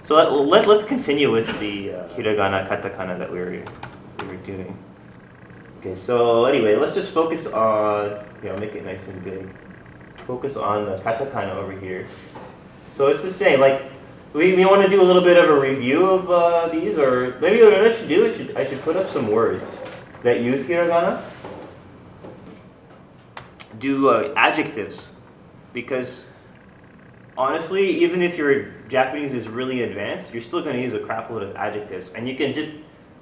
So let's continue with the hiragana, katakana that we were doing. Okay, so anyway, let's just focus on, I'll make it nice and big. Focus on the katakana over here. So it's to say, like, we want to do a little bit of a review of these, or maybe what I should do, I should put up some words that use hiragana. Do adjectives, because honestly, even if your Japanese is really advanced, you're still going to use a crap load of adjectives, and you can just,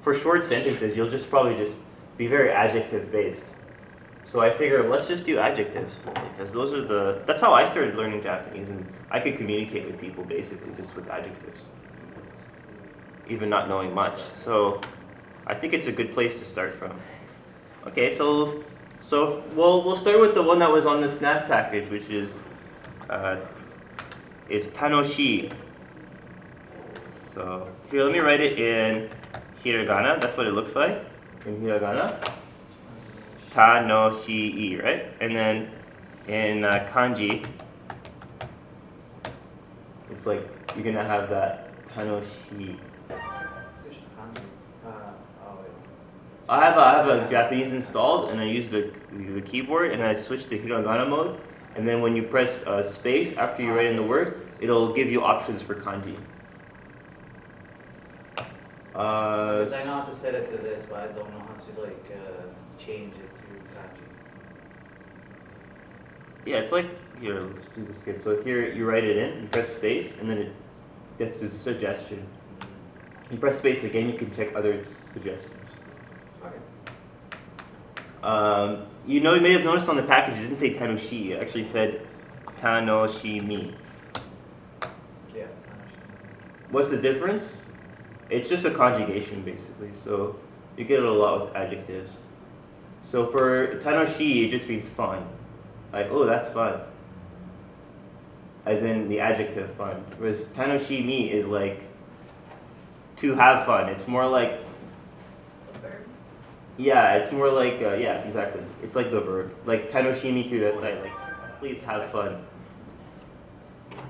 for short sentences, you'll just probably just be very adjective based. So I figure let's just do adjectives, because that's how I started learning Japanese, and I could communicate with people basically just with adjectives, even not knowing much. So I think it's a good place to start from. Okay, so we'll start with the one that was on the snap package, which is tanoshii. So here, let me write it in hiragana. That's what it looks like in hiragana. Tanoshii, right? And then in kanji, it's like you're gonna have that tanoshii. I have a Japanese installed, and I use the keyboard, and I switch to hiragana mode. And then when you press space after you write in the word, it'll give you options for kanji. Because I know how to set it to this, but I don't know how to change it to kanji. Yeah, it's like, here, let's do this again. So here you write it in, you press space, and then it gets a suggestion. You press space again, you can check other suggestions. You may have noticed on the package it didn't say tanoshi, it actually said tanoshimi. Yeah, tanoshimi. What's the difference? It's just a conjugation basically, so you get it a lot with adjectives. So for tanoshi, it just means fun. Like, oh, that's fun. As in the adjective fun. Whereas tanoshimi is like to have fun. It's more like, yeah, it's more like, yeah, exactly. It's like the verb. Like, tanoshimiku, that's like, please have fun.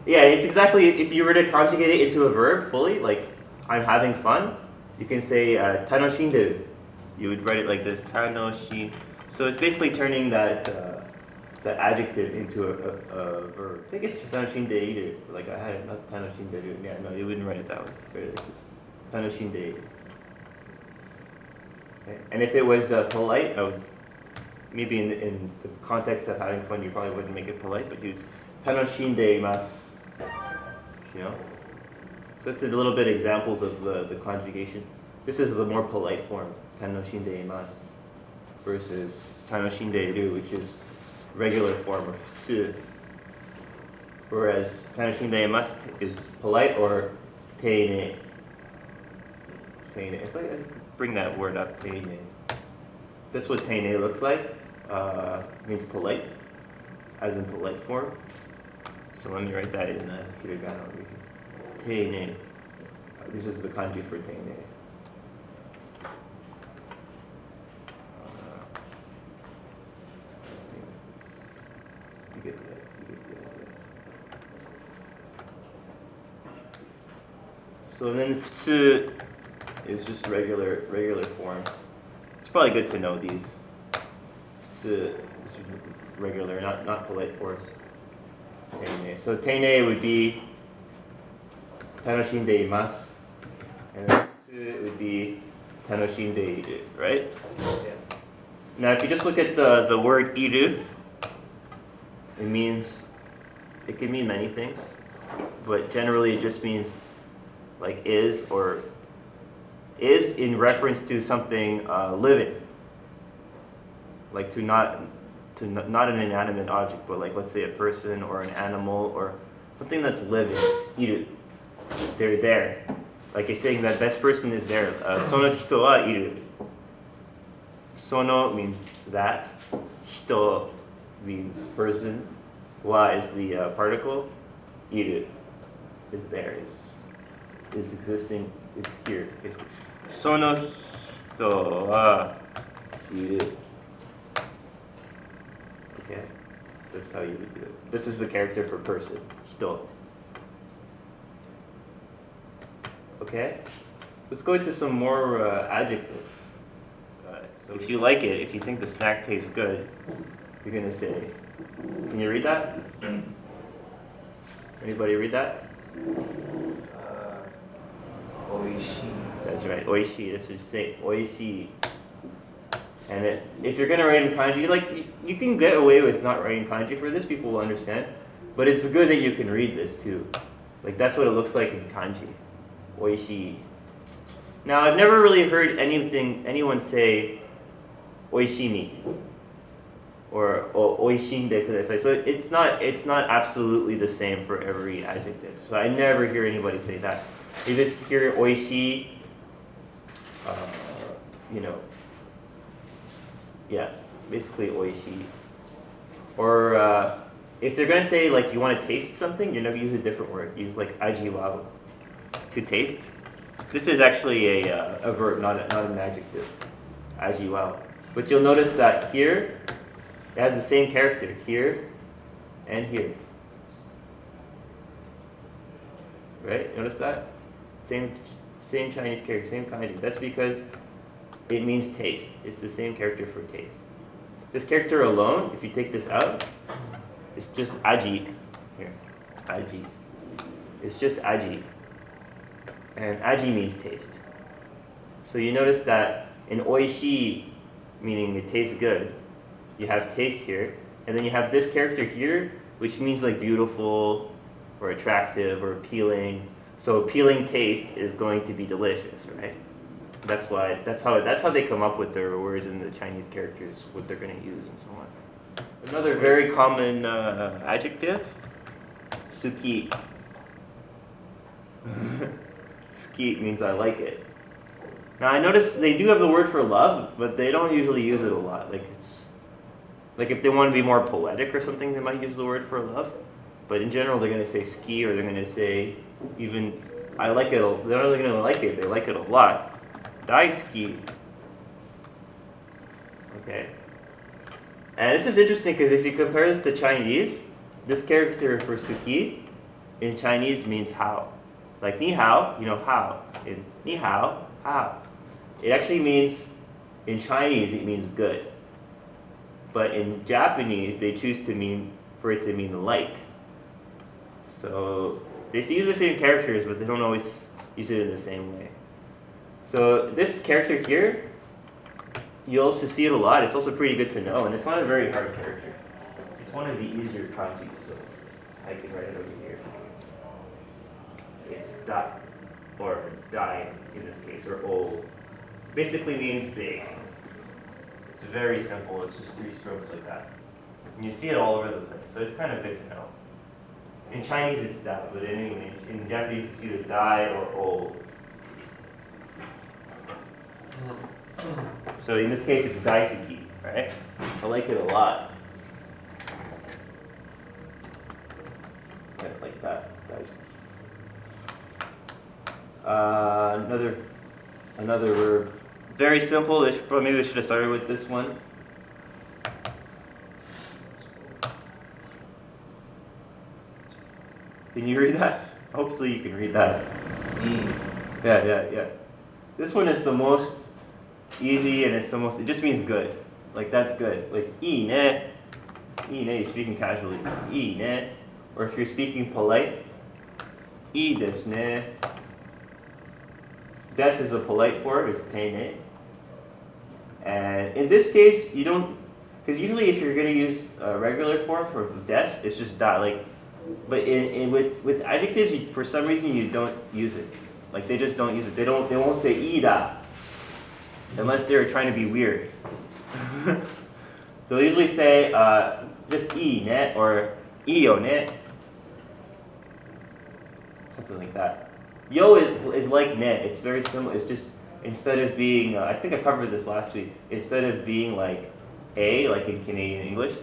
Yeah, it's exactly, if you were to conjugate it into a verb fully, like, I'm having fun, you can say, tanoshinderu. You would write it like this, tanoshin. So it's basically turning that adjective into a verb. I think it's tanoshindeiru. Like, I had it, not tanoshinderu. Yeah, no, you wouldn't write it that way. It's just tanoshindeiru. And if it was polite, maybe in the context of having fun, you probably wouldn't make it polite, but use tanoshindeimasu. So that's a little bit examples of the conjugations. This is the more polite form, tanoshindeimasu, versus tanoshindeiru, which is regular form of futsu. Whereas tanoshindeimasu is polite or teine. If I bring that word up, teine. That's what teine looks like. It means polite, as in polite form. So let me write that in hiragana over here. Teine. This is the kanji for teine. You get the idea. So then futsu is just regular form. It's probably good to know these. Futsu is regular, not polite form. Teine. So teine would be tanoshindeimasu, and then futsu would be tanoshindeiru, right? Yeah. Now if you just look at the word iru, it can mean many things, but generally it just means like is, or is in reference to something living, like to not an inanimate object, but like let's say a person or an animal or something that's living. Iru, they're there. Like you're saying that this person is there. Sono hito wa iru. Sono means that. Hito means person. Wa is the particle. Iru is there. Is existing. Is here. Basically. Sono hito wa iru. Okay, that's how you would do it. This is the character for person. Hito. Okay? Let's go into some more adjectives. So if you like it, if you think the snack tastes good, you're going to say, can you read that? Anybody read that? Oishi. That's right, oishi. Let's just say oishi. And if you're going to write in kanji, like, you can get away with not writing kanji for this, people will understand. But it's good that you can read this too. Like, that's what it looks like in kanji. Oishi. Now, I've never really heard anyone say oishi ni or oishinde kudasai. So it's not absolutely the same for every adjective. So I never hear anybody say that. You just hear oishi, yeah, basically oishi. Or if they're gonna say like you want to taste something, you're never use a different word. Use like ajiwao, to taste. This is actually a verb, not an adjective. Ajiwao. But you'll notice that here it has the same character here and here. Right? Notice that? Same Chinese character, same kanji. That's because it means taste. It's the same character for taste. This character alone, if you take this out, it's just aji. Here, aji. It's just aji. And aji means taste. So you notice that in oishi, meaning it tastes good, you have taste here, and then you have this character here, which means like beautiful, or attractive, or appealing. So appealing taste is going to be delicious, right? That's how they come up with their words in the Chinese characters, what they're going to use and so on. Another very common adjective, suki. Suki means I like it. Now I notice they do have the word for love, but they don't usually use it a lot. Like if they want to be more poetic or something, they might use the word for love. But in general, they're going to say ski, or they're going to say even I like it. They're not really going to like it. They like it a lot. Daisuki. Okay. And this is interesting because if you compare this to Chinese, this character for suki in Chinese means how. Like ni hao, how. In ni hao, how. It actually means, in Chinese, it means good. But in Japanese, they choose for it to mean like. So they use the same characters, but they don't always use it in the same way. So this character here, you also see it a lot. It's also pretty good to know, and it's not a very hard character. It's one of the easier kanji, so I can write it over here. It's da, or dai in this case, or o. Basically means big. It's very simple. It's just 3 strokes like that. And you see it all over the place, so it's kind of good to know. In Chinese it's da, but anyway, in Japanese it's either dai or o. So in this case it's daisuki, right? I like it a lot. Like that, daisuki. Another verb. Very simple. Maybe we should have started with this one. Can you read that? Hopefully you can read that. Yeah. This one is the most easy, and it just means good. Like, that's good. Like, ii ne, you're speaking casually. Ii ne. Or if you're speaking polite, ii desu ne. Des is a polite form, it's tei ne. And in this case, you don't, because usually if you're going to use a regular form for des, it's just da. But with adjectives, for some reason you don't use it. Like, they just don't use it. They won't say ii da, unless they're trying to be weird. They'll usually say just ii ne or iyo ne, something like that. Yo is like ne. It's very similar. It's just, instead of being, I think I covered this last week, instead of being like a, like in Canadian English,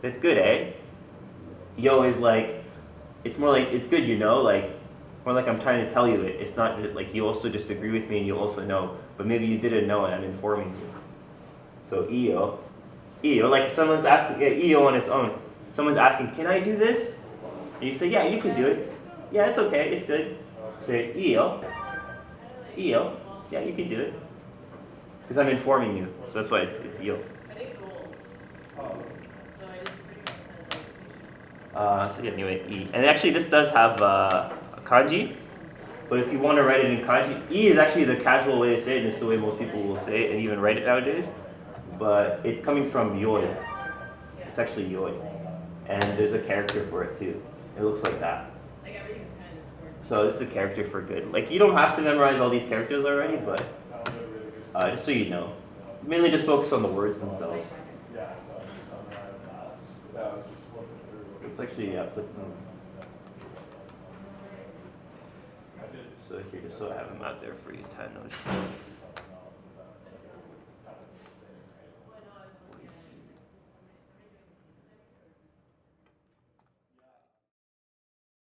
that's good, eh? Yo is like, it's more like, it's good, like, more like I'm trying to tell you it. It's not like you also just agree with me and you also know, but maybe you didn't know and I'm informing you. So iyo, like someone's asking, iyo on its own. Someone's asking, can I do this? And you say, yeah, you can do it. Yeah, it's okay, it's good. Say iyo. Io. Yeah, you can do it. Because I'm informing you, so that's why it's io. So yeah, anyway, e. And actually, this does have a kanji. But if you want to write it in kanji, e is actually the casual way to say it, and it's the way most people will say it and even write it nowadays. But it's coming from yoi. It's actually yoi. And there's a character for it too. It looks like that. So this is a character for good. Like, you don't have to memorize all these characters already, but just so you know. Mainly just focus on the words themselves. It's actually, yeah, put them. So here, just so I have them out there for you to notice.